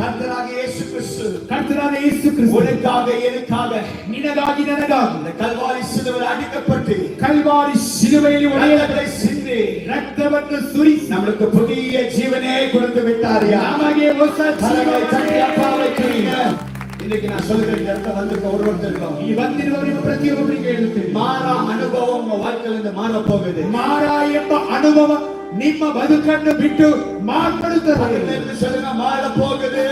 கர்த்தராகிய இயேசு கிறிஸ்து உனக்காக எனக்காக நினதாகி ನನಗಾಗಿ இந்த கல்வாரி சிலுவையில் அடிக்கப்பட்டு கல்வாரி சிலுவையில் ரத்தத்தை சிந்தி ரத்தವನ್ನು ಸುರಿಸಿ நமக்கு புதிய ஜீவனை கொடுத்து விட்டாரியா. ನಮಗೆ ಹೊಸ கரங்களை தட்டி ಜೀವನ அப்பாவை துதிங்க. இன்னைக்கு நான் சொல்லுகிற இந்த இடத்துல வந்திருக்க ஒருவருக்கும் ಈ ಬಂದಿರುವವರಿಗೆ ಪ್ರತಿಯೊಬ್ಬರಿಗೆ ಹೇಳುತ್ತೇನೆ, மாறா அனுபவம் உங்க வாழ்க்கையிலிருந்து மாற போகுது. ಮಾರ ಎಂಬ ಅನುಭವ ನಿಮ್ಮ ಬದುಕನ್ನು ಬಿಟ್ಟು ಮಾರ್ಪಡುತ್ತದೆ. அதிலிருந்து சொல்லுங்க, மாற போகுது.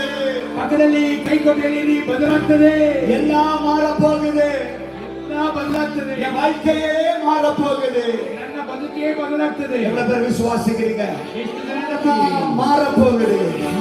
ಪಕ್ಕದಲ್ಲಿ ಕೈಕೊಟ್ಟಲ್ಲಿ ಬದಲಾಗ್ತದೆ, எல்லாம் மாற போகுது. ಎಲ್ಲ ಬದಲಾಗ್ತದೆ. என் வாழ்க்கையே மாற போகுது. ನನ್ನ ಬದುಕೇ ಬದಲಾಗ್ತದೆ. எவ்வளவு பேர் விசுவாசிக்கிறீங்க? ಎಷ್ಟು ಜನ ನಂಬಿದ್ದೀರಿ? மாற போகுது.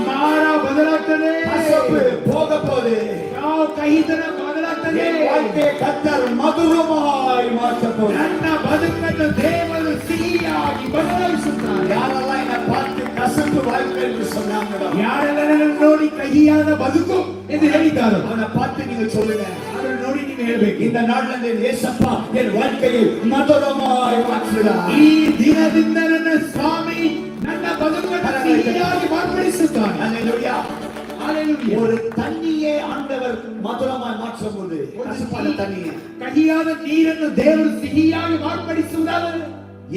ಮಾರ ಬದಲಾಗ್ತದೆ. கசப்பு போக போகுது. ಯಾವ ಕಹಿತನ ಬದಲಾಗ್ತದೆ. என் வாழ்க்கையை கர்த்தர் மதுரமாய் மாற்ற போகுது. ನನ್ನ ಬದುಕನ್ನು ದೇವರು ಸಿಹಿಯಾಗಿ ಬದಲಾಯಿಸುತ್ತಾನೆ. யாரெல்லாம் என்னை பார்த்து கசப்பு வாழ்க்கை என்று சொன்னாங்களோ, ಯಾರೆಲ್ಲ ನನ್ನನ್ನು ನೋಡಿ ಕಹಿಯಾದ ಬದುಕು ಎಂದು ಹೇಳಿದ್ದಾರೋ அவனை பார்த்து நீங்க சொல்லுங்க, ಅದನ್ನು ನೋಡಿ ನೀವು ಹೇಳಬೇಕು, இந்த நாள்ல ஏசப்பா என் வாழ்க்கையை மதுரமாய் மாற்றுகிறார். ಈ ದಿನದಿಂದ ನನ್ನ ಸ್ವಾಮಿ ನನ್ನ ಬದುಕನ್ನು ಸಿಹಿಯಾಗಿ ಮಾರ್ಪಡಿಸುತ್ತಾನೆ. அல்லேலூயா. ஹalleluya. ஒரு தண்ணியே ஆண்டவர் மதுரமாய் மாற்றும் போது, கசப்பான தண்ணியை ಕಹಿಯಾದ ನೀರನ್ನು ದೇವರು ಸಿಹಿಯಾಗಿ ಮಾರ್ಪಡಿಸುವುದಾದರೆ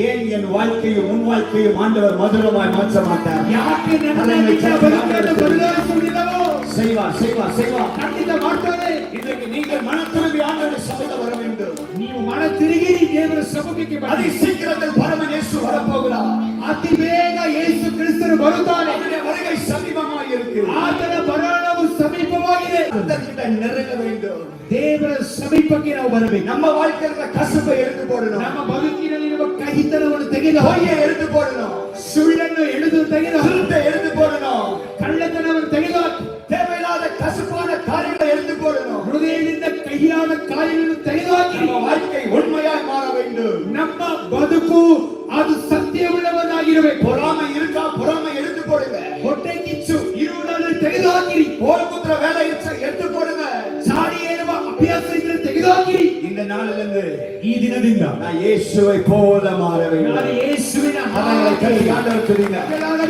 ஏன் என் வாழ்க்கையும் உன் வாழ்க்கையும் ஆண்டவர் மதுரமாய் மாற்ற மாட்டார்? ಯಾಕೆ ನನ್ನ ನಿನ್ನ ಬದುಕನ್ನು ಬದಲಾಯಿಸುವುದಿಲ್ಲವೋ? செய்வார் செய்வார் செய்வார். ಖಂಡಿತ ಮಾಡ್ತಾನೆ. இன்றைக்கு நீங்கள் மன திரும்பி ஆண்டவருடைய சபைக்கு வர வேண்டும். ನೀವು ಮನ ತಿರುಗಿ ದೇವರ ಸಮ್ಮುಖಕ್ಕೆ அதி ಬನ್ನಿ. சீக்கிரத்தில் பரமன் இயேசு வரப்போகிறார். ಅತಿ ಬೇಗ ಯೇಸು ಕ್ರಿಸ್ತನು ಬರುತ್ತಾನೆ. அவருடைய வருகை சமீபமாய் இருக்கு. ಆತನ ಬರೋಣವು ಸಮೀಪವಾಗಿದೆ. அதற்கிட்ட நெருங்க வேண்டும். ದೇವರ ಸಮೀಪಕ್ಕೆ ನಾವು ಬರಬೇಕು. நம்ம வாழ்க்கையில கசப்பை எடுத்து போடணும். ನಮ್ಮ ಬದುಕಿನಲ್ಲಿರುವ ಕಹಿತನವನ್ನು ತೆಗೆದು பொய்யை எடுத்து போடணும். ಸುಳ್ಳನ್ನು ಎಳೆದು ತೆಗೆದು திருட்டை எடுத்து போடணும். ಕಳ್ಳತನವನ್ನು ತೆಗೆದು தேவையில்லாத கசப்பான காரியங்களை எடுத்து போடணும். ಹೃದಯದಿಂದ ಕಹಿಯಾದ ಕಾರ್ಯಗಳನ್ನು ತೆಗೆದುಹಾಕಿ நம்ம வாழ்க்கை உண்மையாய் மாற வேண்டும். ನಮ್ಮ ಬದುಕು ಅದು ಸತ್ಯವುಳ್ಳವನಾಗಿರಬೇಕು. பொறாமை இருக்கா? பொறாமை எடுத்து போடுங்க. ಹೊಟ್ಟೆ ಕಿಚ್ಚು ಇರುವುದನ್ನು ತೆಗೆದುಹಾಕಿರಿ. போர்க்குற்ற வேலை எடுத்து போடுங்க. ಚಾಡಿ ಏರುವ ಅಭ್ಯಾಸ ಇದ್ದರೆ ತೆಗೆದುಹಾಕಿರಿ. இந்த நாளிலிருந்து ಈ ದಿನದಿಂದ நான் இயேசுவை போல மாற வேண்டும். ನಾನು ಯೇಸುವಿನ அதனால கை ஆண்டவர் சொல்லுங்க. ಹಾಗೆ